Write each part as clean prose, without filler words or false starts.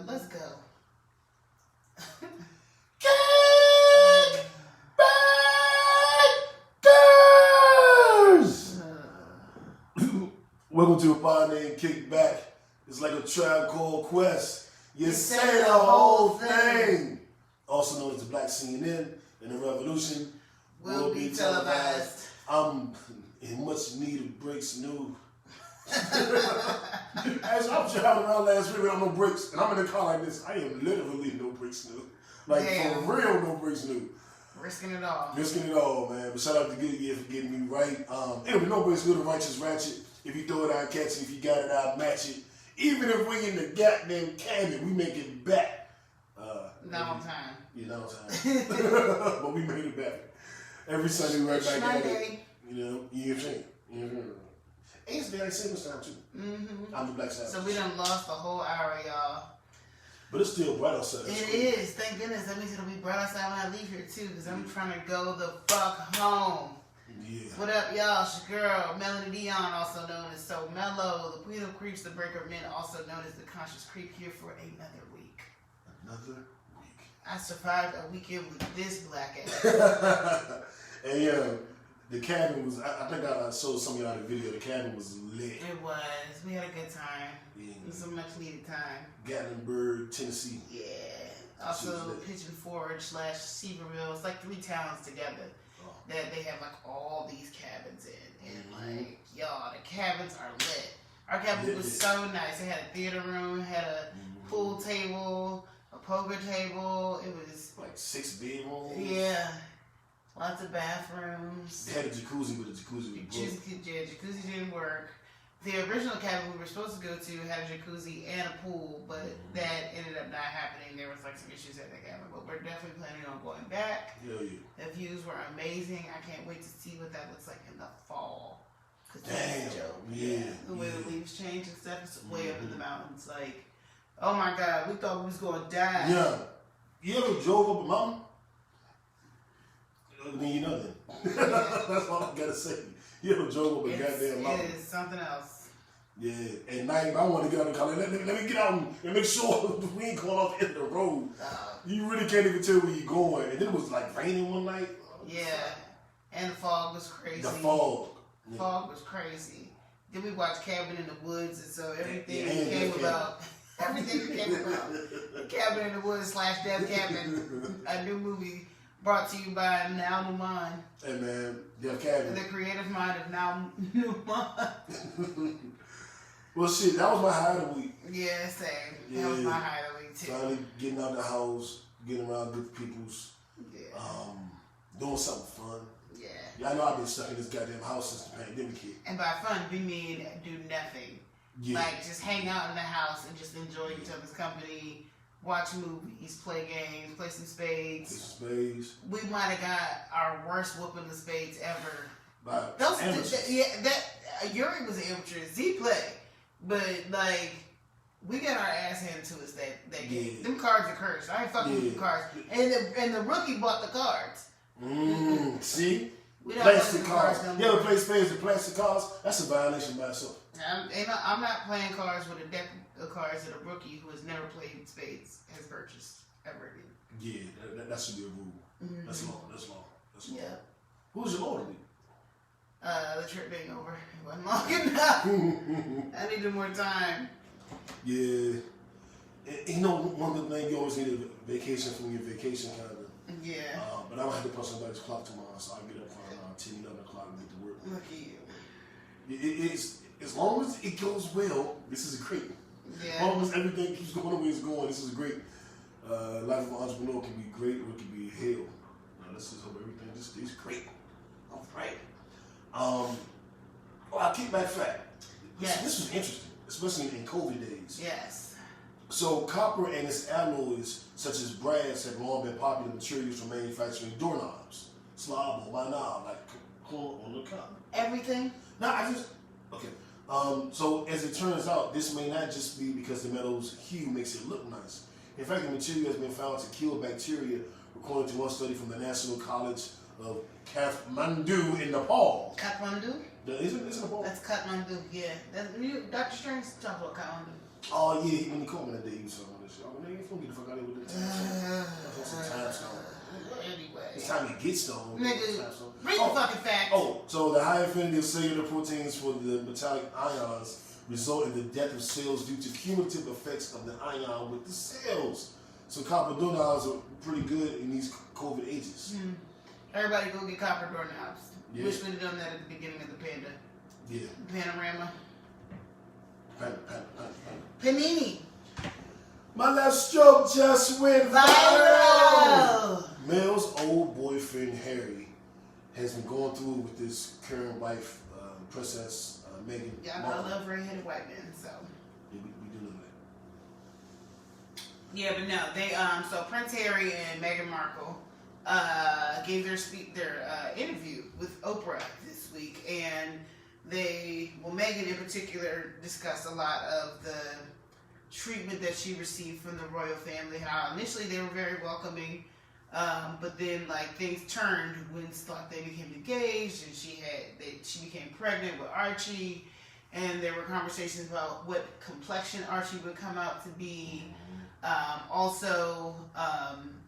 Let's go. Welcome to a Pod Named Kickback. It's like a Tribe Called Quest. You say the whole thing. Also known as the Black CNN and the Revolution Will be televised. I'm in much need of breaks new. As I'm traveling around last week without no breaks, and I'm in a car like this, I am literally no breaks new. Like, damn. for real, no breaks new. Risking it all. Risking it all, man. But shout out to Goodyear for getting me right. Anyway, no breaks new, the righteous ratchet. If you throw it, I'll catch it. If you got it, I'll match it. Even if we in the goddamn cabin, we make it back. Not on time. Yeah, not on time. But we made it back. Every Sunday, we right back at it. You know what I'm saying? It's day like Christmas time, too. Mm-hmm. I'm the Black Sabbath. So we done lost the whole hour, y'all. But it's still bright outside. It is. Thank goodness. That means it'll be bright outside when I leave here, too, because I'm trying to go the fuck home. Yeah. What up, y'all? It's your girl, Melanie Dion, also known as So Mellow, the Queen of Creeps, the Breaker of Men, also known as the Conscious Creep, here for another week. Another week. I survived a weekend with this black ass. And yeah, the cabin was, I think I showed some of y'all the video, the cabin was lit. It was. We had a good time. Yeah. It was a much needed time. Gatlinburg, Tennessee. Yeah. Also, Pigeon Forge / Seaverville. It's like 3 towns together. That they have like all these cabins in, and like y'all, the cabins are lit. Our cabin was so nice. It had a theater room, had a pool table, a poker table. It was like 6 bedrooms. Yeah, lots of bathrooms. They had a jacuzzi, but the jacuzzi was broke. Jacuzzi didn't work. The original cabin we were supposed to go to had a jacuzzi and a pool, but that ended up not happening. There was like some issues at the cabin, but we're definitely planning on going back. Hell yeah. The views were amazing. I can't wait to see what that looks like in the fall. Damn. Yeah. The way the leaves change and stuff is way up in the mountains. Like, oh my God, we thought we was going to die. Yeah. You ever drove up a mountain? Then you know that. That's all I got to say. You ever drove up a goddamn mountain? It is something else. Yeah, at night, I want to get out of the car. Let me get out and make sure we ain't going off the end of the road. You really can't even tell where you're going. And then it was like raining one night. Yeah, and the fog was crazy. The fog. The fog was crazy. Then we watched Cabin in the Woods, and so everything came about. Everything came about. Cabin in the Woods / Death Cabin, a new movie brought to you by Now Newman. Hey man, Death Cabin. The creative mind of Now Newman. Well, shit, that was my high of the week. Yeah, same. Yeah. That was my high of the week, too. Finally getting out of the house, getting around good peoples, doing something fun. Yeah. Yeah, I know I've been stuck in this goddamn house since the pandemic hit. And by fun, we mean do nothing. Yeah. Like, just hang out in the house and just enjoy each other's company, watch movies, play games, play some spades. We might have got our worst whooping of spades ever. Yuri was an amateur. Z played. But, like, we got our ass handed to us that game. Them cards are cursed. I ain't fucking with the cards. And the rookie bought the cards. See? We don't plastic cards. No you ever play spades with plastic cards? That's a violation by itself. I'm not playing cards with a deck of cards that a rookie who has never played spades has purchased ever again. Yeah, that should be a rule. That's law. Yeah. Who's your lord? The trip being over. It wasn't long enough. I needed more time. Yeah. You know, one of the things you always need a vacation from your vacation calendar. Yeah. But I don't have to put somebody's clock tomorrow, so I'll get up around 10, 11 o'clock and get to work. Look at you. It's, as long as it goes well, this is great. Yeah. As long as everything keeps going the way it's going, this is great. Life of an entrepreneur can be great or it can be hell. Let's just hope everything just stays great. All right. I'll keep that fact. Yes. This was interesting, especially in COVID days. Yes. So copper and its alloys, such as brass, have long been popular materials for manufacturing doorknobs, slob, my knob, like on the cup. Everything? No, okay. So as it turns out, this may not just be because the metal's hue makes it look nice. In fact, the material has been found to kill bacteria, according to one study from the National College of Kathmandu in Nepal. Kathmandu? Isn't it Nepal? That's Kathmandu, yeah. Dr. Strange talked about Kathmandu. Oh yeah, when he called me that day, he was talking about this shit. Oh nigga, you gonna get the fuck out of here with that time stone. Some time stone. Anyway. It's time to get stoned. Nigga, read the fucking facts. Oh, so the high affinity of cellular proteins for the metallic ions result in the death of cells due to cumulative effects of the ion with the cells. So copper doorknobs are pretty good in these COVID ages. Everybody go get copper doorknobs. Yeah. Wish we'd have done that at the beginning of the Panda. Yeah. Panorama. Panini. My left stroke just went viral. Mel's old boyfriend Harry has been going through with his current wife, Princess Meghan. Yeah, I love red-headed white men, so. Yeah, we do know that. Yeah, but no, they so Prince Harry and Meghan Markle gave their interview with Oprah this week, and Meghan in particular discussed a lot of the treatment that she received from the royal family. How initially they were very welcoming, but then like things turned when they became engaged, and she became pregnant with Archie, and there were conversations about what complexion Archie would come out to be. Also,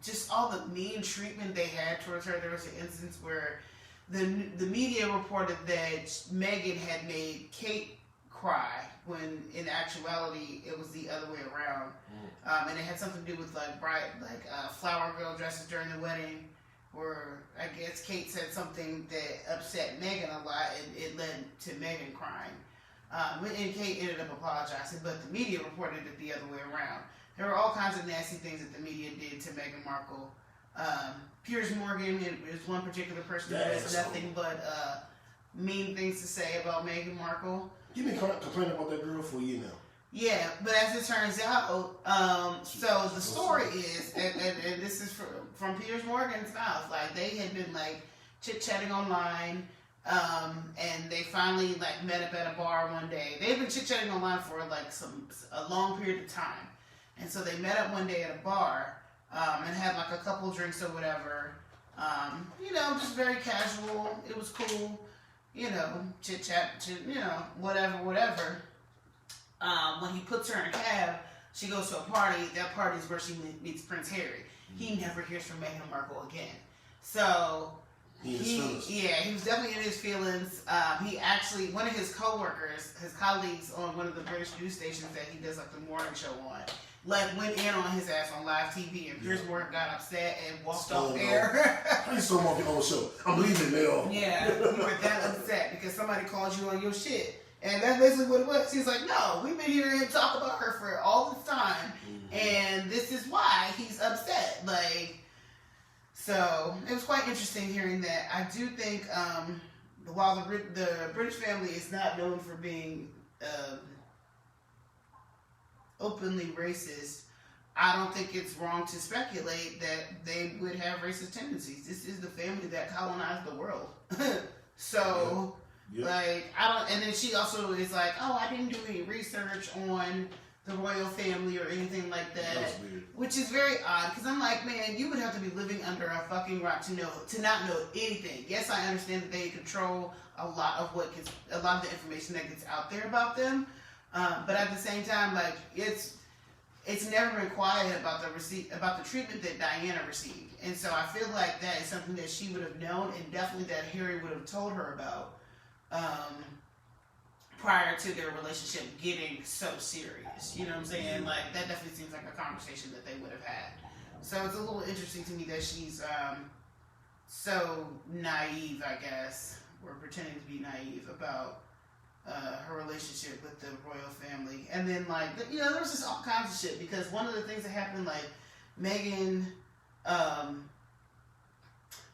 just all the mean treatment they had towards her. There was an instance where the media reported that Meghan had made Kate cry when in actuality it was the other way around, and it had something to do with flower girl dresses during the wedding, where I guess Kate said something that upset Meghan a lot, and it led to Meghan crying. And Kate ended up apologizing, but the media reported it the other way around. There were all kinds of nasty things that the media did to Meghan Markle. Piers Morgan is one particular person who has nothing but mean things to say about Meghan Markle. You've been complaining about that girl for a year now. Yeah, but as it turns out, so the story is, and this is from Piers Morgan's mouth, like they had been like chit-chatting online, and they finally like met up at a bar one day. They had been chit-chatting online for like a long period of time, and so they met up one day at a bar, and had like a couple drinks or whatever, just very casual. It was cool. Chit-chat, whatever. When he puts her in a cab, she goes to a party. That party is where she meets Prince Harry. He never hears from Meghan Markle again. So, he was definitely in his feelings. He actually, one of his colleagues on one of the British news stations that he does like the morning show on, went in on his ass on live TV, and Piers Morgan got upset and walked off air. How you still off your own show? I'm leaving now. Yeah, you were that upset because somebody called you on your shit. And that's basically what it was. He's like, no, we've been hearing him talk about her for all this time, and this is why he's upset. So it was quite interesting hearing that. I do think, while the British family is not known for being openly racist, I don't think it's wrong to speculate that they would have racist tendencies. This is the family that colonized the world. So, I don't, and then she also is like, oh, I didn't do any research on the royal family or anything like that, which is very odd, because I'm like, man, you would have to be living under a fucking rock to not know anything. Yes, I understand that they control a lot of the information that gets out there about them, but at the same time, like, it's never been quiet about the treatment that Diana received, and so I feel like that is something that she would have known, and definitely that Harry would have told her about prior to their relationship getting so serious. You know what I'm saying? Like, that definitely seems like a conversation that they would have had. So it's a little interesting to me that she's so naive, I guess, or pretending to be naive about her relationship with the royal family. And then, like, there was just all kinds of shit, because one of the things that happened, like, Meghan,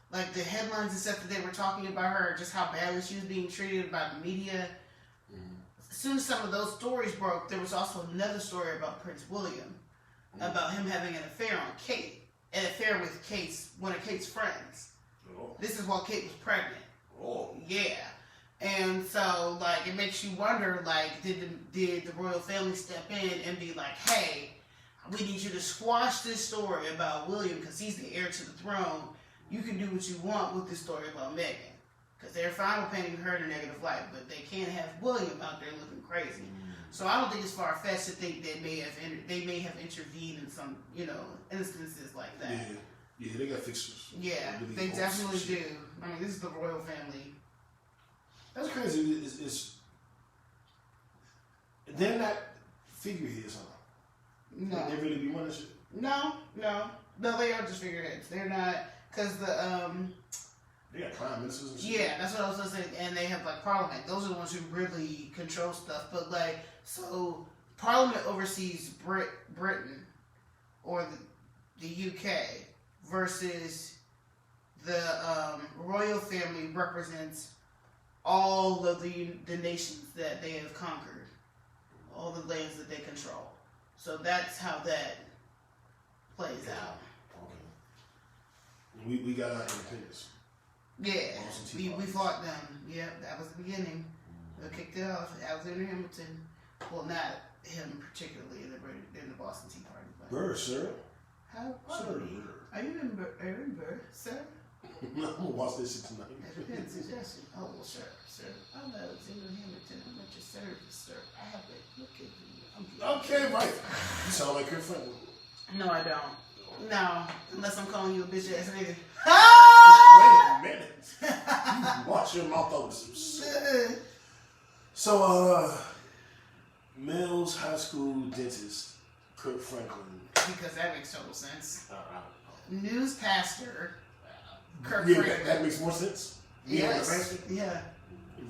like, the headlines and stuff that they were talking about her, just how badly she was being treated by the media. As soon as some of those stories broke, there was also another story about Prince William, about him having an affair on Kate, an affair with one of Kate's friends. Oh. This is while Kate was pregnant. Oh. Yeah. And so, like, it makes you wonder, like, did the royal family step in and be like, hey, we need you to squash this story about William because he's the heir to the throne. You can do what you want with this story about Meghan. Because they're fine with painting her in a negative light, but they can't have William out there looking crazy. So I don't think it's far fetched to think they may have intervened in some instances like that. Yeah, they got fixtures. Yeah, they definitely do. I mean, this is the royal family. That's crazy. It's they're not figureheads, huh? No, they really be running shit. No, they are just figureheads. They're not, because they got prime ministers and shit. Yeah, that's what I was gonna say. And they have like Parliament. Those are the ones who really control stuff. But like, so Parliament oversees Britain or the UK versus the royal family represents all of the nations that they have conquered, all the lands that they control. So that's how that plays out. Okay. We got our independence. Yeah, we fought them. Yeah, that was the beginning. We kicked it off. Alexander Hamilton. Well, not him particularly in the Boston Tea Party. But Burr, sir. How Sir. are you in Burr, sir? I'm gonna watch this shit tonight. That's a suggestion. Oh, well, sir. I'm Alexander Hamilton. I'm at your service, sir. I have a look at you. Okay, right. You sound like Kirk Franklyn. No, I don't. No, unless I'm calling you a bitch ass nigga. Wait a minute. You wash your mouth over some shit. So, Mills High School dentist, Kirk Franklyn. Because that makes total sense. News pastor, Kirk Yeah, Franklyn. that makes more sense. Yes. Yeah.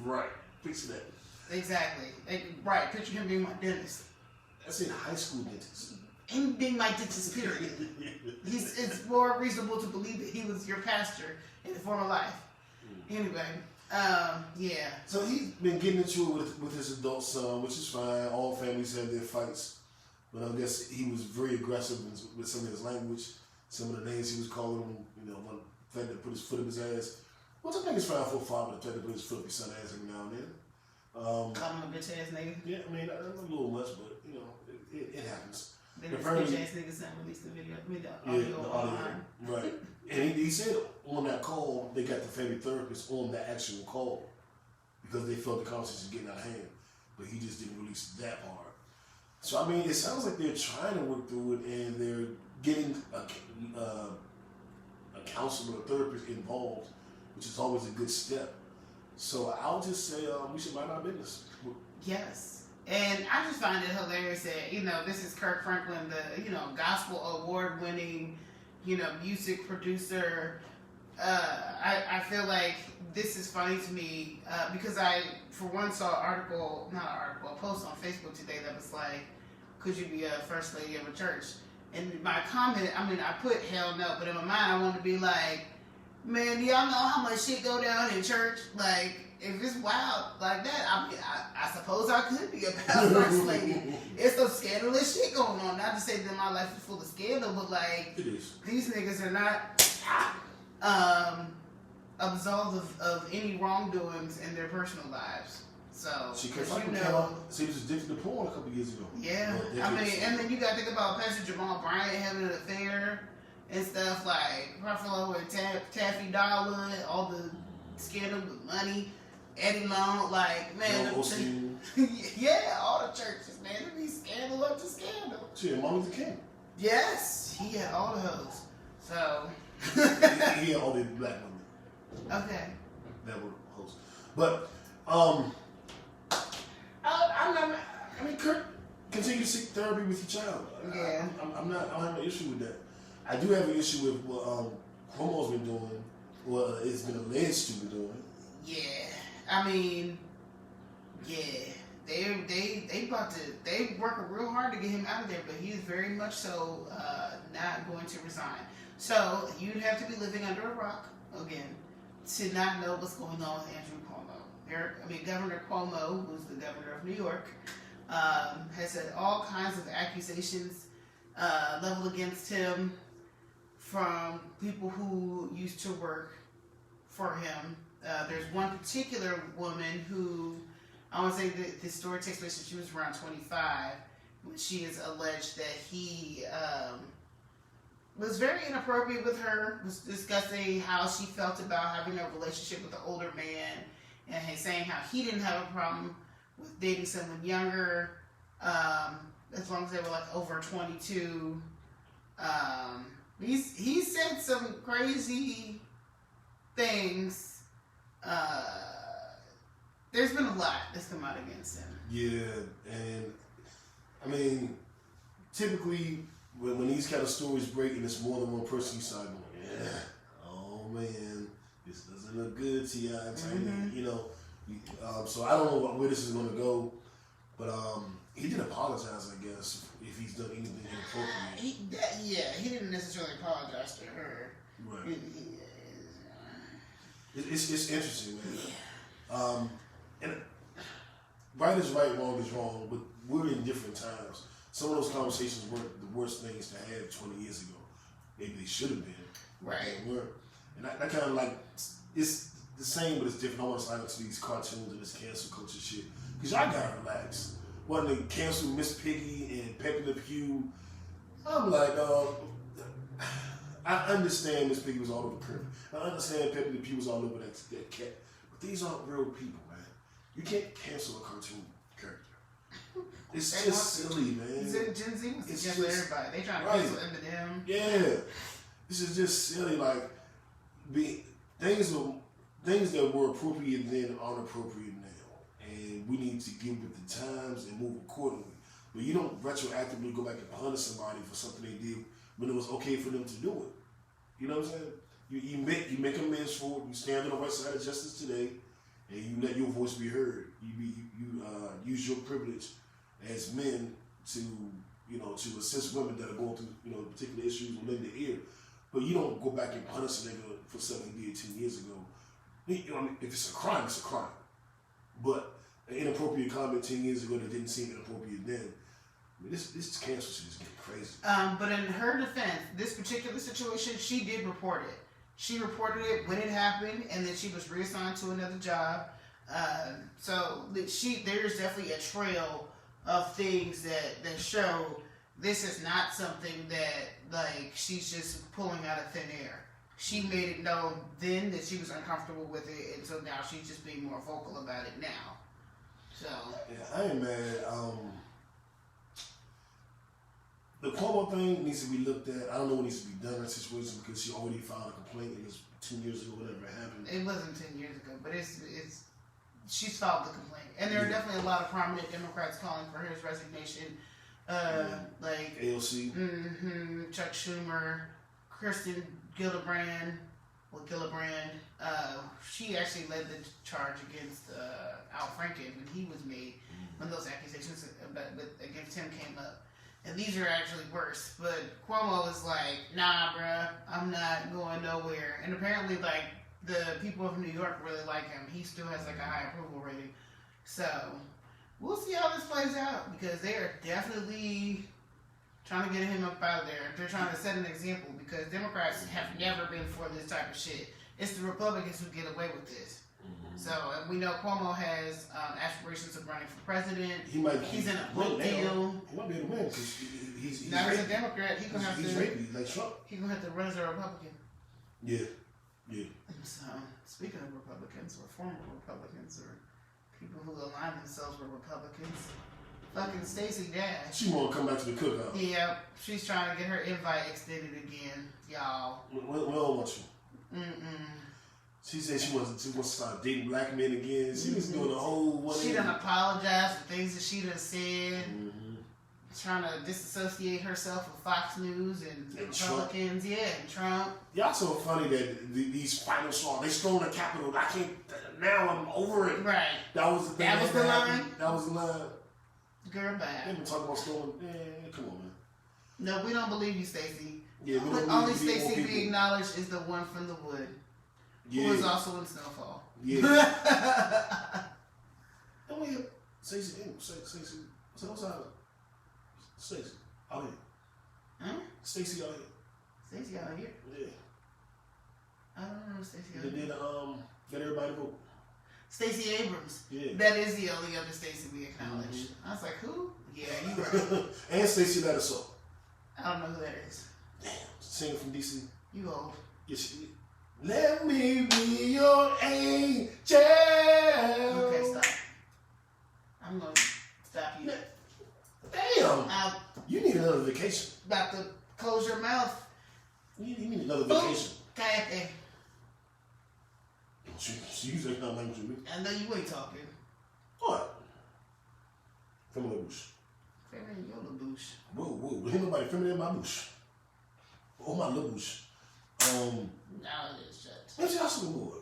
Right. Picture that. Exactly. Right. Picture him being my dentist. That's a high school dentist. Him being my dentist, period. It's more reasonable to believe that he was your pastor in the former life. Anyway, yeah. So he's been getting into it with his adult son, which is fine. All families have their fights. But I guess he was very aggressive with some of his language, some of the names he was calling him, one threatened to put his foot up his ass. Which I think is fine for a father to threaten to put his foot up his son's ass every now and then. Call him a bitch ass nigga. Yeah, I mean, a little much, but, it happens. Then this bitch ass nigga son released the video, the audio online. Right. And he said on that call, they got the family therapist on the actual call because they felt the conversation getting out of hand. But he just didn't release that part. So, I mean, it sounds like they're trying to work through it and they're getting a counselor or therapist involved, which is always a good step. So I'll just say we should mind our business. Yes. And I just find it hilarious that, this is Kirk Franklyn, the, gospel award-winning, music producer. I feel like this is funny to me because I, for one, saw a post on Facebook today that was like, could you be a first lady of a church? And my comment, I put hell no, but in my mind I wanted to be like, man, do y'all know how much shit go down in church? Like, if it's wild like that, I suppose I could be a first lady. It's some scandalous shit going on. Not to say that my life is full of scandal, but like, it is. These niggas are not absolved of any wrongdoings in their personal lives. So, she came out, she was addicted to porn a couple years ago. Yeah, and then you got to think about Pastor Jamal Bryant having an affair and stuff like Ruffalo and Taffy Dollar, all the scandal with money, Eddie Long, like, man, yeah, all the churches, man, it be scandal up to scandal. Shit, Martin Luther King. Yes, he had all the hoes. So he had all the black women. Okay. That were hoes, but I mean, Kirk, continue to seek therapy with your child. Yeah. I don't have an issue with that. I do have an issue with what Cuomo's been doing, it's been alleged to be doing. Yeah. I mean, yeah. They working real hard to get him out of there, but he's very much so not going to resign. So you'd have to be living under a rock again to not know what's going on with Andrew Cuomo. Governor Cuomo, who's the governor of New York, has had all kinds of accusations leveled against him from people who used to work for him. There's one particular woman who, I want to say that this story takes place when she was around 25, when she is alleged that he was very inappropriate with her, was discussing how she felt about having a relationship with an older man, and saying how he didn't have a problem with dating someone younger, As long as they were like over 22. He said some crazy things. There's been a lot that's come out against him. Yeah, and I mean, typically when these kind of stories break and it's more than one person, you start going, yeah, oh man, this doesn't look good, T.I. You know. So I don't know where this is going to go, but he did apologize, I guess, if he's done anything inappropriate. He didn't necessarily apologize to her. Right. It's interesting, man. Yeah. And right is right, wrong is wrong, but we're in different times. Some of those conversations weren't the worst things to have 20 years ago. Maybe they should have been. Right. They weren't. And I kind of like, it's the same, but it's different. I want to sign up to these cartoons and this cancel culture shit. Because y'all gotta relax. When they cancel Miss Piggy and Pepe Le Pew, I'm like, I understand Miss Piggy was all over Kirk. I understand Pepe Le Pew was all over that cat. But these aren't real people, man. You can't cancel a cartoon character. It's just silly, man. Gen Z was against everybody. They trying to cancel Eminem. Yeah. This is just silly. Like, things that were appropriate then aren't appropriate now. And we need to get with the times and move accordingly. But you don't retroactively go back and punish somebody for something they did when it was okay for them to do it. You know what I'm saying? You make amends for it. You stand on the right side of justice today, and you let your voice be heard. You use your privilege as men to to assist women that are going through particular issues and lend the ear. But you don't go back and punish a nigga for something he did 10 years ago. If it's a crime, it's a crime. But an inappropriate comment 10 years ago that didn't seem inappropriate then. I mean, this cancel shit is getting crazy. But in her defense, this particular situation, she did report it. She reported it when it happened, and then she was reassigned to another job. So there's definitely a trail of things that show this is not something that she's just pulling out of thin air. She made it known then that she was uncomfortable with it, and so now she's just being more vocal about it now. So yeah, I ain't mad. The Cuomo thing needs to be looked at. I don't know what needs to be done in that situation because she already filed a complaint. It was 10 years ago, whatever happened. It wasn't 10 years ago, but she's filed the complaint, and there are definitely a lot of prominent Democrats calling for his resignation. Like AOC, Chuck Schumer, Kirsten Gillibrand. She actually led the charge against Al Franken when he was made, when those accusations against him came up. And these are actually worse. But Cuomo is like, nah, bruh, I'm not going nowhere. And apparently, the people of New York really like him. He still has a high approval rating. So we'll see how this plays out, because they are definitely trying to get him up out of there. They're trying to set an example, because Democrats have never been for this type of shit. It's the Republicans who get away with this. So we know Cuomo has aspirations of running for president. He's in a book deal. He might be able to win because he's now as a Democrat, he's gonna have to run as a Republican. Yeah. So speaking of Republicans, or former Republicans, or people who align themselves with Republicans, fucking Stacey Dash. She wanna come back to the cookout. Yeah, she's trying to get her invite extended again, y'all. We don't want you. She said she wants to start dating black men again. She was doing a whole one. She done apologized for things that she done said. Trying to disassociate herself with Fox News and Republicans. Trump. And Trump. Y'all so funny that these final straws, they stormed the Capitol. I can't. Now I'm over it. Right. That was the thing. That was the line. That was the line. Girl, bye. They've been talking about storming. Come on, man. No, we don't believe you, Stacey. Yeah, only Stacey we acknowledge is the one from the wood. Yeah. Who is also in Snowfall. Yeah. Oh, yeah. Stacey. What's up? Stacey. Out here. Huh? Stacey out here. Stacey out here? Yeah. I don't know Stacey out here. They did, get everybody to vote. Stacey Abrams. Yeah. That is the only other Stacey we acknowledge. I was like, who? Yeah, you right. And Stacey Lattisaw. I don't know who that is. Damn. Singer from DC. You old. Yes, she did. Let me be your angel. Okay, stop. I'm going to stop you. You need another vacation. About to close your mouth. You need another vacation. Cállate. She used that kind of language with me. I know you ain't talking. What? Feminine bush. Feminine your little bush. Whoa. Ain't nobody feminine in my bush. Oh, my little bush. No, it is just. Let's ask the Lord.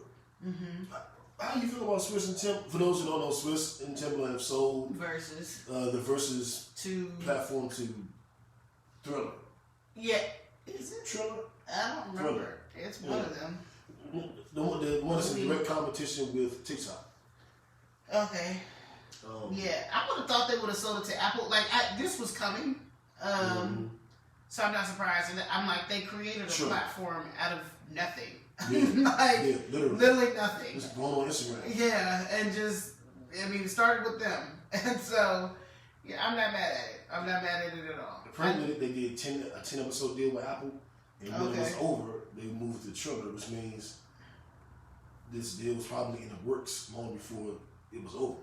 How do you feel about Swizz and Timb? For those who don't know, Swizz and Timb have sold Verzuz. The Verzuz platform to Thriller. Yeah. Is it? Thriller? I don't remember. Thriller. It's one of them. The one that's in direct competition with TikTok. Okay. Yeah, I would have thought they would have sold it to Apple. Like, this was coming. So I'm not surprised. And I'm like, they created a platform out of nothing. Yeah. Literally nothing. Just going on Instagram. Yeah, and it started with them. And so, yeah, I'm not mad at it. I'm not mad at it at all. Apparently, they did a 10-episode deal with Apple. And when it was over, they moved to Triller, which means this deal was probably in the works long before it was over.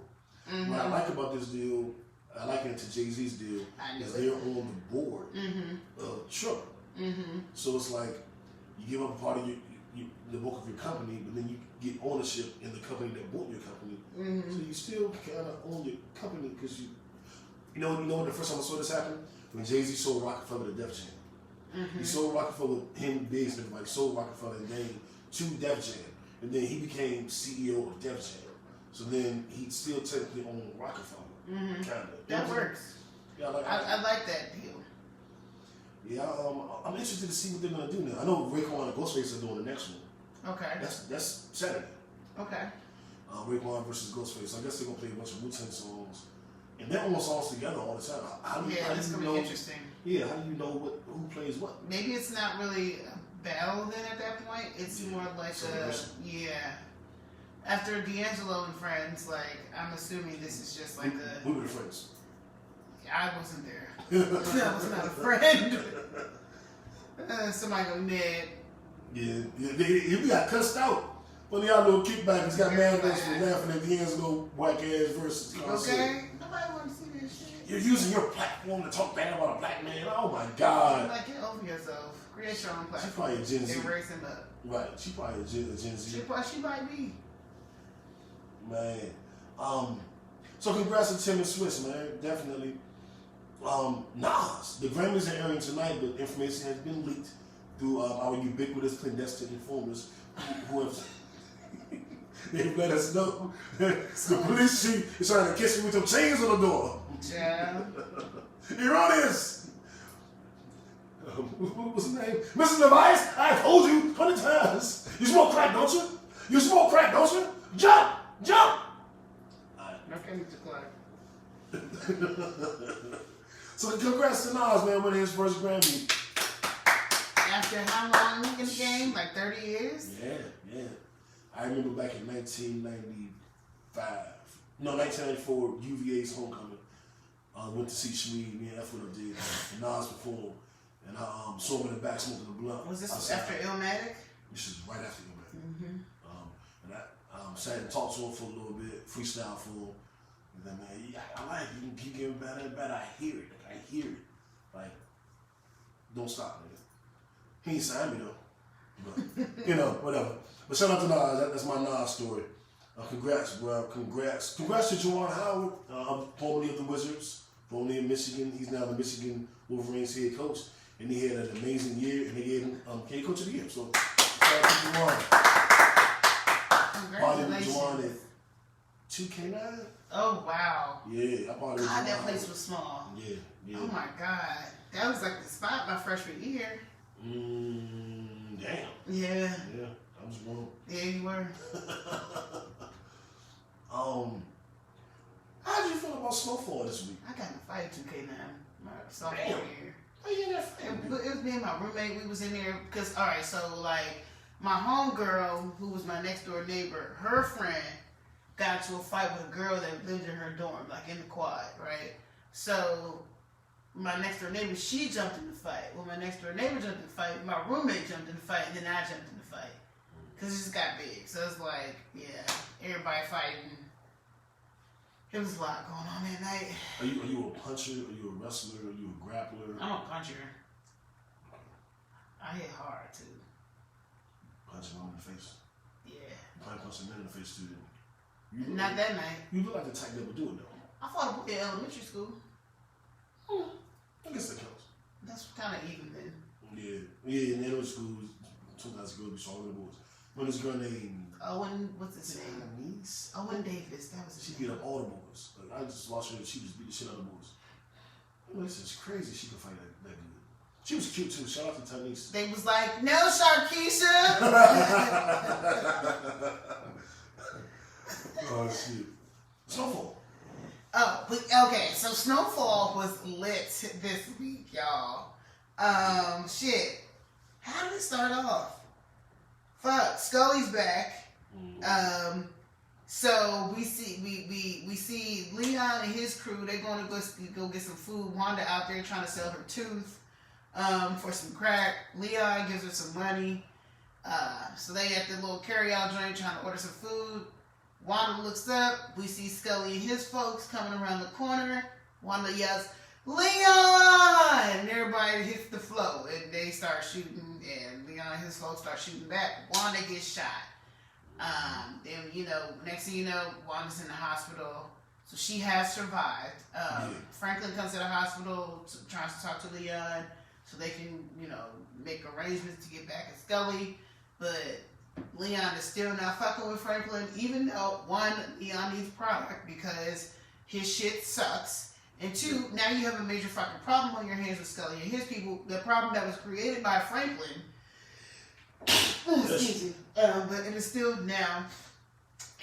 What I like about this deal, I liken it to Jay-Z's deal, is they're on the board of Triller. So it's like you give up a part of the bulk of your company, but then you get ownership in the company that bought your company. So you still kind of own your company because you know what the first time I saw this happen? When Jay-Z sold Rockefeller to Def Jam. He sold Rockefeller, him, Biggs, and everybody sold Rockefeller and Dame to Def Jam. And then he became CEO of Def Jam. So then he still technically owned Rockefeller. Kind of. That works. Yeah, I like that deal. Yeah, I'm interested to see what they're gonna do now. I know Raekwon and Ghostface are doing the next one. Okay. That's Saturday. Okay. Raekwon versus Ghostface. I guess they're gonna play a bunch of Wu-Tang songs, and they're almost all together all the time. How do it's you gonna know? be interesting. Yeah, how do you know who plays what? Maybe it's not really a battle then at that point. It's more like After D'Angelo and Friends, like I'm assuming this is just like We were the friends. I wasn't there. I was not a friend. Somebody go Ned. Yeah, we got cussed out. One of y'all little kickbackers got mad at us for laughing at D'Angelo whack ass versus concert. Okay. Nobody want to see this shit. You're using your platform to talk bad about a black man. Oh my God. Like, get over yourself. Create your own platform. She's probably a Gen Z. Erase him up. Right. She probably a Gen Z. She might be. Man. So congrats to Timb and Swizz, man. Definitely. Nas. The Grammys are airing tonight, but information has been leaked through our ubiquitous clandestine informers who have they've let us know the police chief is trying to kiss me with them chains on the door. Yeah. Erroneous. What's his name? Mr. Device, I told you 20 times. You smoke crack, don't you? You smoke crack, don't you? Jump! Jump! Okay, Mr. Clark. So congrats to Nas, man, winning his first Grammy. After how long in the game? Like 30 years? Yeah. I remember back in 1994, UVA's homecoming. Went to see Shmeed, me and F did, and Nas performed. And I saw him in the back smoking a blunt. Was this after Illmatic? This is right after Illmatic. And I sat and talked to him for a little bit, freestyle for him. And then, man, I like it. You can keep getting better and better. I hear it. Like, don't stop, nigga. He ain't signed me, though. But, whatever. But shout out to Nas. That's my Nas story. Congrats, bro. Congrats to Juwan Howard, formerly of the Wizards, formerly in Michigan. He's now the Michigan Wolverines head coach. And he had an amazing year, and they gave him head coach of the year. So, shout out to Juwan. Congratulations. Juwan at 2K9? Oh, wow. Yeah, I bought it. God, that place was small. Yeah. Oh, my God. That was like the spot my freshman year. Damn. Yeah. I was wrong. Yeah, you were. How did you feel about Snowfall this week? I got in a fight at 2K9 my sophomore year. How you in that fight? It was me and my roommate. We was in there because, all right, so like my homegirl, who was my next door neighbor, her friend got into a fight with a girl that lived in her dorm, like in the quad, right? So my next door neighbor, she jumped in the fight. When my next door neighbor jumped in the fight, my roommate jumped in the fight, and then I jumped in the fight. Because it just got big. So it's like, yeah, everybody fighting. It was a lot going on that night. Are you a puncher? Are you a wrestler? Are you a grappler? I'm a puncher. I hit hard too. Punching them in the face. Yeah. You probably punched men in the face too, didn't you? Not that night. You look like the type that would do it though. I fought a boy in elementary school. I guess that counts. That's kind of even then. Yeah. In elementary school, sometimes girls be stronger than boys. When this girl named Owen, what's his name? Niece? Owen Davis. That was his She name. beat up all the boys. Like, I just watched her. She just beat the shit out of the boys. Well, this is crazy. She could fight that good. She was cute too. Shout out to Tanice. They was like, no, Sharkeisha. Oh shit. Snowfall. Oh, but okay. So Snowfall was lit this week, y'all. Shit. How did it start off? Fuck, Scully's back. So we see Leon and his crew. They're going to go get some food. Wanda out there trying to sell her tooth for some crack. Leon gives her some money. So they at the little carry-out joint trying to order some food. Wanda looks up. We see Scully and his folks coming around the corner. Wanda yells, Leon! And everybody hits the floor. And they start shooting. And Leon and his folks start shooting back. Wanda gets shot. Then, next thing you know, Wanda's in the hospital. So she has survived. Franklin comes to the hospital, tries to talk to Leon so they can, make arrangements to get back at Scully. But Leon is still not fucking with Franklin, even though, one, Leon needs product because his shit sucks. And two, now you have a major fucking problem on your hands with Scully and his people. The problem that was created by Franklin. Excuse me. But it is still now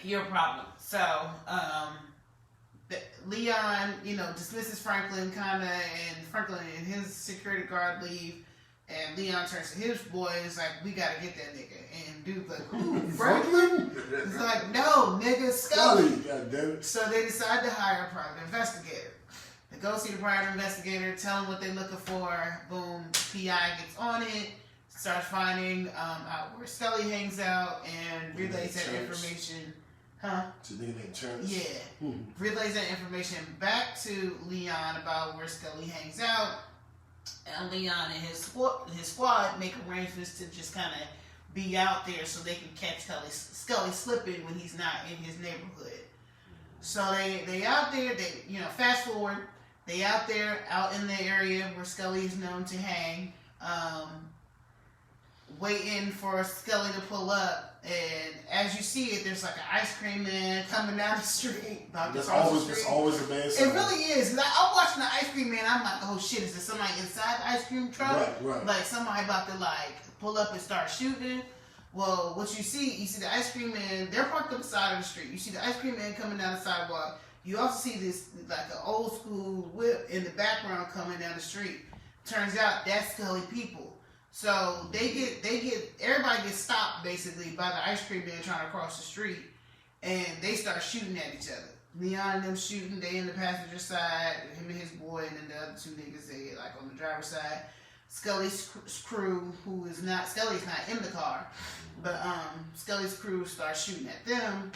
your problem. So, Leon, dismisses Franklin and Franklin and his security guard leave. And Leon turns to his boys like, we gotta get that nigga. And dude's like, who, Franklin? He's like, no, nigga, Scully. God damn it. So they decide to hire a private investigator. They go see the private investigator, tell them what they're looking for. Boom, PI gets on it, starts finding out where Scully hangs out, and relays that information. Huh? It's a nigga named Terrence. Yeah. Relays that information back to Leon about where Scully hangs out. And Leon and his squad make arrangements to just kind of be out there so they can catch Scully slipping when he's not in his neighborhood. So they out there. They fast forward. They out there, out in the area where Scully is known to hang, waiting for Scully to pull up. And as you see it, there's like an ice cream man coming down the street. That's always a bad sign. It really is. I'm watching the ice cream man. I'm like, oh shit, is there somebody inside the ice cream truck? Right. Like somebody about to pull up and start shooting. Well, what you see the ice cream man. They're parked up the side of the street. You see the ice cream man coming down the sidewalk. You also see this like an old school whip in the background coming down the street. Turns out that's Scully people. So everybody gets stopped basically by the ice cream man trying to cross the street, and they start shooting at each other. Leon and them shooting, they in the passenger side, him and his boy, and then the other two niggas, they like on the driver's side. Scully's crew, Scully's not in the car, but Scully's crew starts shooting at them.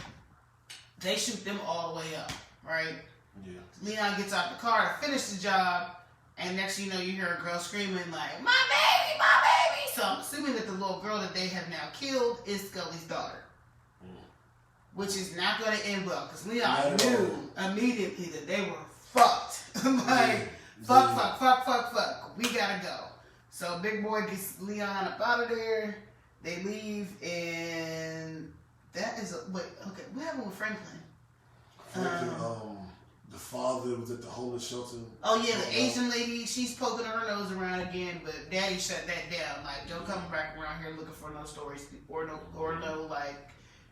They shoot them all the way up, right? Yeah. Leon gets out the car to finish the job. And next thing you know, you hear a girl screaming like, my baby, my baby! So I'm assuming that the little girl that they have now killed is Scully's daughter. Which is not going to end well, because Leon knew immediately that they were fucked. Fuck. We gotta go. So Big Boy gets Leon up out of there. They leave, and that is what happened with Franklin? The father was at the homeless shelter. Oh yeah, the Asian lady, she's poking her nose around again, but Daddy shut that down. Like, don't come back around here looking for no stories or no like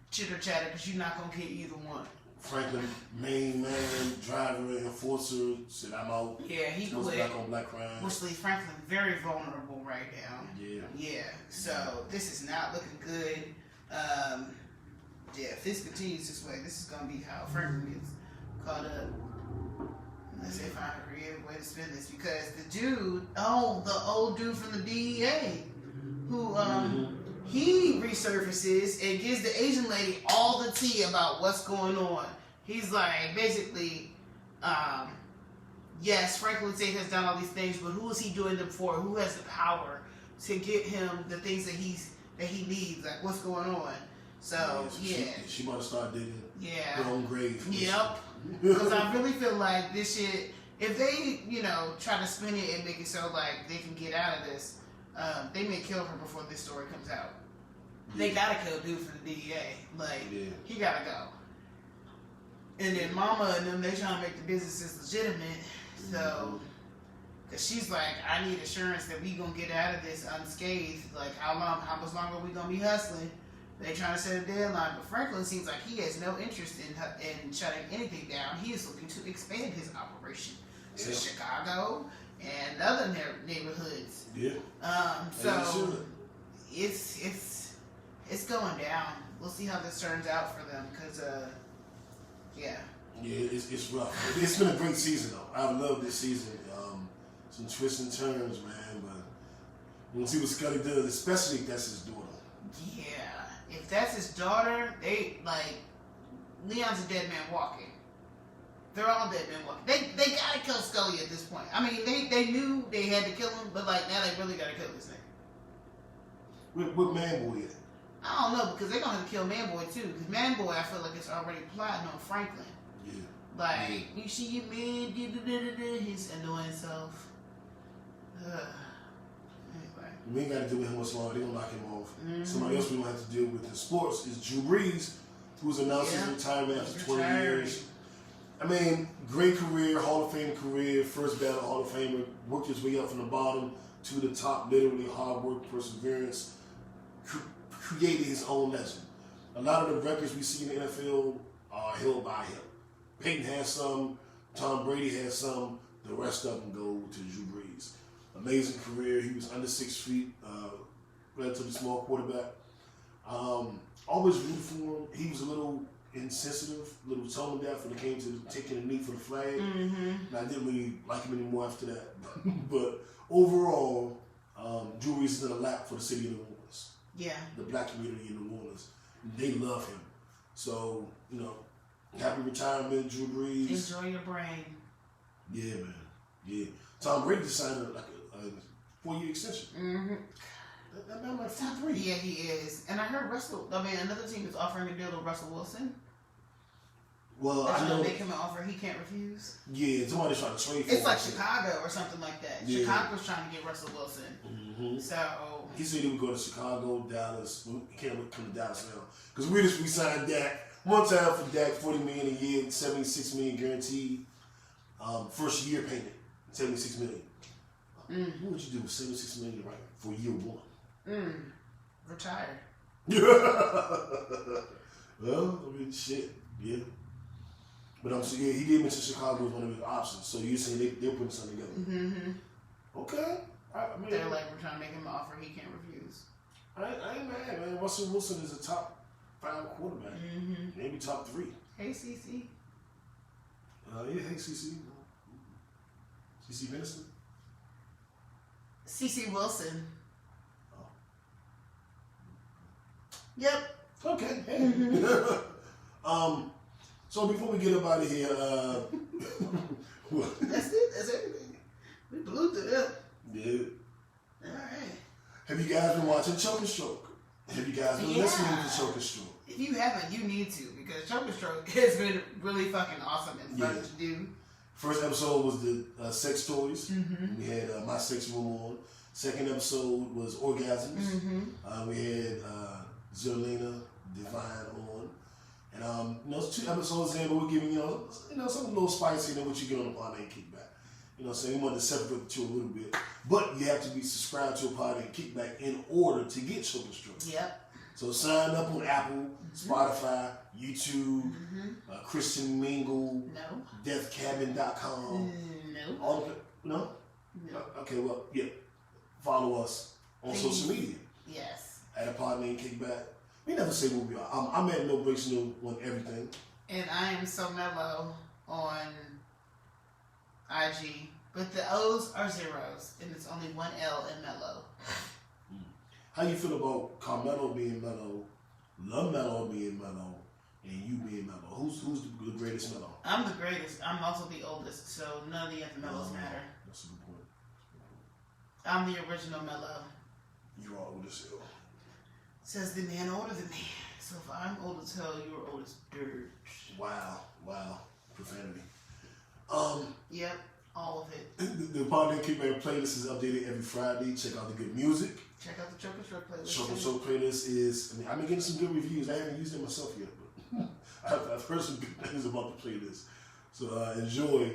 chitter chatter, because you're not gonna get either one. Franklin, main man, driver, enforcer, said I'm out. Yeah, he was quit. Black on black crime. Which leaves Franklin very vulnerable right now. Yeah. So this is not looking good. If this continues this way, this is gonna be how Franklin gets caught up. Let's see if I have a creative way to spin this, because the old dude from the DEA, who he resurfaces and gives the Asian lady all the tea about what's going on. He's like, basically, yes, Franklin State has done all these things, but who is he doing them for? Who has the power to get him the things that he needs? Like, what's going on? So, She might have started digging her own grave. Yep. Because I really feel like this shit, if they, try to spin it and make it so, like, they can get out of this, they may kill her before this story comes out. They gotta kill dude for the DEA. Like, he gotta go. And then Mama and them, they trying to make the businesses legitimate. So, because she's like, I need assurance that we gonna get out of this unscathed. Like, how much longer are we gonna be hustling? They trying to set a deadline, but Franklin seems like he has no interest in shutting anything down. He is looking to expand his operation to Chicago and other neighborhoods. Yeah. So it's going down. We'll see how this turns out for them, because yeah, it's rough. It's been a great season though. I love this season. Some twists and turns, man. But we'll see what Scully does, especially if that's his daughter. Yeah, if that's his daughter, they like Leon's a dead man walking. They're all dead men walking. They gotta kill Scully at this point. I mean, they knew they had to kill him, but like now they really gotta kill this nigga. What Manboy is? I don't know, because they're gonna have to kill Manboy too. Because Manboy, I feel like it's already plotting on Franklin. Yeah. Like, you see your man, he's annoying self. Anyway. We ain't got to deal with him much longer. They're going to knock him off. Somebody else we don't have to deal with in sports is Drew Brees, who's announced his retirement after 20 years. I mean, great career, Hall of Fame career, first ballot Hall of Famer, worked his way up from the bottom to the top, literally hard work, perseverance, created his own legend. A lot of the records we see in the NFL are held by him. Peyton has some, Tom Brady has some, the rest of them go to Drew Brees. Amazing career. He was under 6 feet, relatively small quarterback. Always rooted for him. He was a little insensitive, a little tone deaf when it came to taking a knee for the flag. And I didn't really like him anymore after that. But overall, Drew Brees is in a lap for the city of New Orleans. Yeah. The black community in New Orleans. They love him. So, happy retirement, Drew Brees. Enjoy your brain. Yeah, man. Yeah. Tom Brady just signed a 4-year extension. That man like 43. Yeah, he is. And I heard another team is offering a deal to Russell Wilson. Well, I know. Make him an offer he can't refuse. Yeah, somebody's trying to trade for him. It's like Chicago or something like that. Yeah. Chicago's trying to get Russell Wilson. So he said he would go to Chicago, Dallas. He can't come to Dallas now because we signed Dak one time for Dak, $40 million a year, $76 million guaranteed. First year payment, $76 million. What would you do with $76 million right for year one? Retire. Well, I mean, shit, yeah. But I'm saying, he did mention Chicago as one of his options. So you're saying they're putting something together? Okay. I mean, they're like, we're trying to make him an offer he can't refuse. I ain't mad, man. Russell Wilson is a top 5 quarterback, maybe top 3. Hey, CC. Yeah, hey, CC. CC Venison. CC Wilson. Oh. Yep. Okay. Hey. So before we get up out of here, that's it. That's everything. We blew through it. Yeah. All right. Have you guys been watching Choke and Stroke? Have you guys been listening to Choke and Stroke? If you haven't, you need to, because Choke and Stroke has been really fucking awesome and fun to do. First episode was the sex toys. We had My Sex Room on. Second episode was orgasms. We had Zerlina Divine on. And it's 2 episodes in, but we're giving something a little spicy than what you get on the Pod Named Kickback. So we wanted to separate the two a little bit. But you have to be subscribed to a Pod Named Kickback in order to get Choke and Stroke. Yep. So sign up on Apple, Spotify, YouTube, Christian Mingle, deathcabin.com. No? Okay, well, yeah. Follow us on social media. Yes. At a Pod Named Kickback. We never say what we are. I'm at No Breaks No on everything. And I am So Mellow on IG. But the O's are zeros, and it's only one L in mellow. How you feel about Carmelo being mellow, LaMelo being mellow, and you being mellow. Who's the greatest mellow? I'm the greatest. I'm also the oldest, so none of the other mellows matter. That's a good point. I'm the original mellow. You are old as hell. Says the man older than me. So if I'm old as hell, you're old as dirt. Wow. Profanity. Yep, all of it. The Pod Named Kickback playlist is updated every Friday. Check out the good music. Check out the Choker Stroke playlist. Choker Stroke playlist is. I've been getting some good reviews. I haven't used it myself yet, but I've heard some good things about the playlist. So enjoy.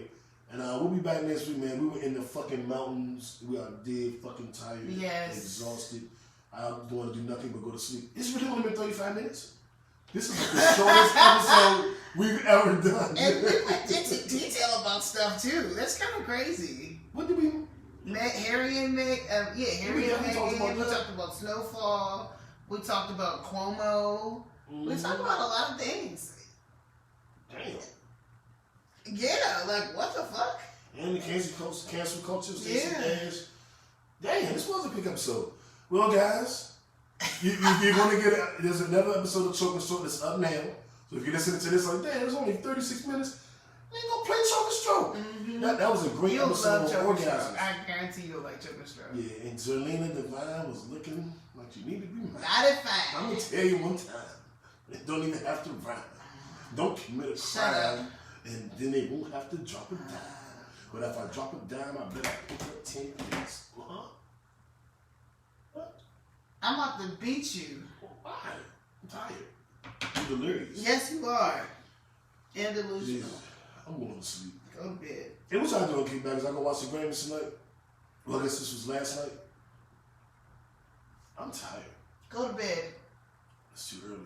And we'll be back next week, man. We were in the fucking mountains. We are dead fucking tired. Yes. Exhausted. I don't want to do nothing but go to sleep. It's really only been 35 minutes. This is the shortest episode we've ever done. And we went into detail about stuff too. That's kind of crazy. What did we? Harry and Meg. Harry and Meghan. We that. talked about snowfall. We talked about Cuomo. Mm-hmm. We talked about a lot of things. Damn. Yeah, like what the fuck? And the cancel culture. Yeah. Damn, this was a big episode. Well, guys, you're going to get it. There's another episode of Choker Stroke that's up now. So if you're listening to this, like, damn, it's only 36 minutes. Then go play Choker Stroke. Mm-hmm. That was a great You'll episode love of Choker Orgasms. Stroke. I guarantee you'll like Choker Stroke. Yeah, and Zerlina Divine was looking like she needed to be mad. Not at fine. I'm going to tell you one time. They don't even have to rhyme. Don't commit a crime, and then they won't have to drop a dime. But if I drop a dime, I better pick up 10 pennies. Huh? I'm about to beat you. Why? I'm tired. I'm delirious. Yes, you are. And delusional. Jesus. I'm going to sleep. Go to bed. Hey, what y'all doing, Kickback? Is I gonna watch the Grammys tonight? Well, I guess this was last night. I'm tired. Go to bed. It's too early.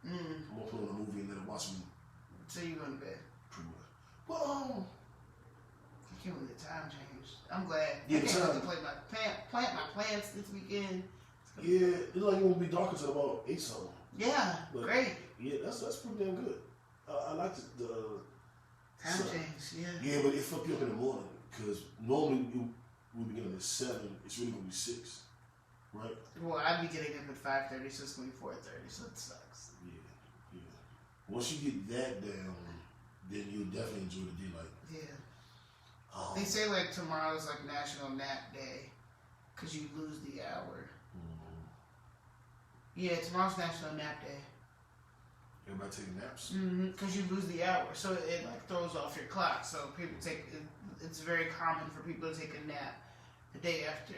I'm gonna put on a movie and let it watch me. So you going to bed. Pretty much. Well, I can't believe the time changed. I'm glad. Yeah, I can't time. wait to plant my plants this weekend. yeah, it's like it won't be dark until about 8 something. Yeah, But, great. Yeah, that's pretty damn good. I like the Time so- change, yeah. Yeah, but it fuck you up in the morning because normally we begin at 7. It's really gonna be 6, right? Well, I'd be getting up at 5:30, so it's going to be 4:30, so it sucks. Yeah. Once you get that down, then you'll definitely enjoy the daylight. Yeah. They say like tomorrow's like National Nap Day because you lose the hour. Yeah, tomorrow's National Nap Day. Everybody taking naps. Because you lose the hour, so it like throws off your clock. So people it's very common for people to take a nap the day after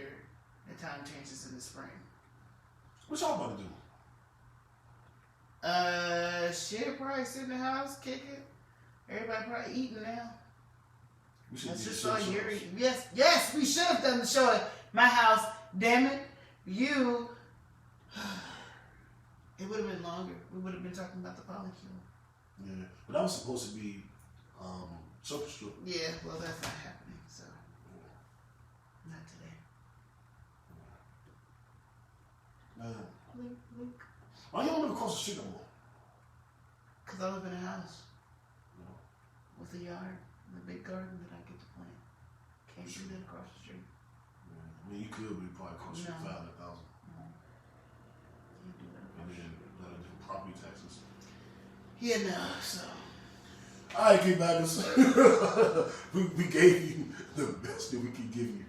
the time changes in the spring. What y'all about to do? Shit, probably sit in the house, kick it. Everybody probably eating now. We should That's do just the all show you're shows. eating. Yes, we should have done the show at my house. Damn it, you. It would have been longer. We would have been talking about the polycule. Yeah, but that was supposed to be Choker Stroke. Yeah, well, that's not happening, so. Not today. Man, Blink, blink. why you don't live across the street no more? Because I live in a house No. with a yard and a big garden that I get to plant. Can't do that across the street. Yeah. I mean, you could, but it probably cost you No. 500,000. Can't do that And across the then street. property taxes. Yeah, no, so. All right, Kickbackers. we gave you the best that we could give you.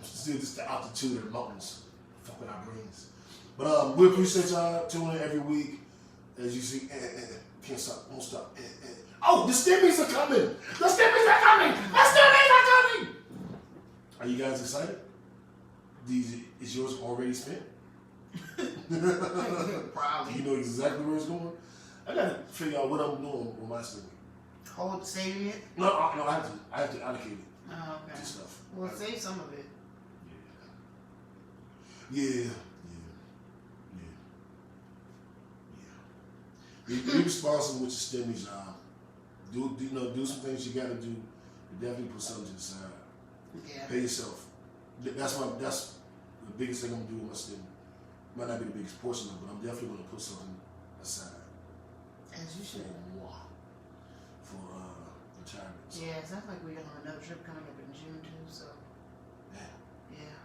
Still just the altitude of the mountains. Fuck with our brains. But we appreciate y'all tuning in every week. As you see, can't stop, won't stop. Oh, the stimmies are coming! The stimmies are coming! The stimmies are coming! Are you guys excited? Is yours already spent? Probably. You know exactly where it's going? I gotta figure out what I'm doing with my spending. Hold, saving it? No, I have to allocate it Oh, okay. to stuff. Well, save some of it. Yeah. Be responsible with your stimmies, y'all. Do some things you gotta do. But definitely put something to the side. Yeah. Pay yourself. That's the biggest thing I'm gonna do with my stimmy. Might not be the biggest portion of it, but I'm definitely gonna put something aside. As you should. For retirement. So, Yeah, it sounds like we have another trip coming up in June too, so. yeah. Yeah.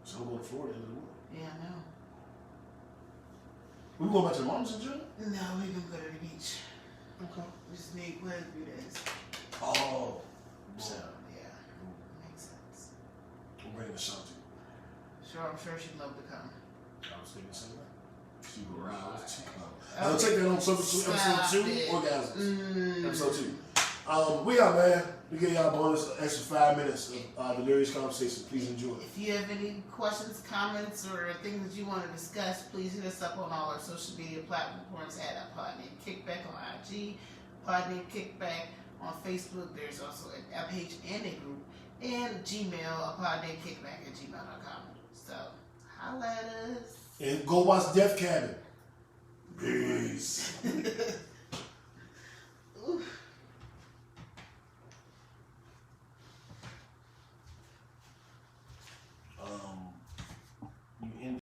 So I'm going to Florida in the month. Yeah, I know. We going back to the mountains in June? No, we gonna go to the beach. Okay. We just need quite a few days. Oh. So, yeah. Makes sense. I'm bringing Ashanti. Sure, I'm sure she'd love to come. I was thinking the same thing. She would Right. come. I'll take that on episode 2 orgasms. Episode 2. We out, man. We give y'all a bonus extra 5 minutes of delirious conversation. Please enjoy. If you have any questions, comments, or things that you want to discuss, please hit us up on all our social media platforms at Pod Named Kickback on IG, Pod Named Kickback on Facebook. There's also a page and a group, and Gmail, podnamedkickback@gmail.com. So, holla at us. And go watch Death Cabin. Yeah.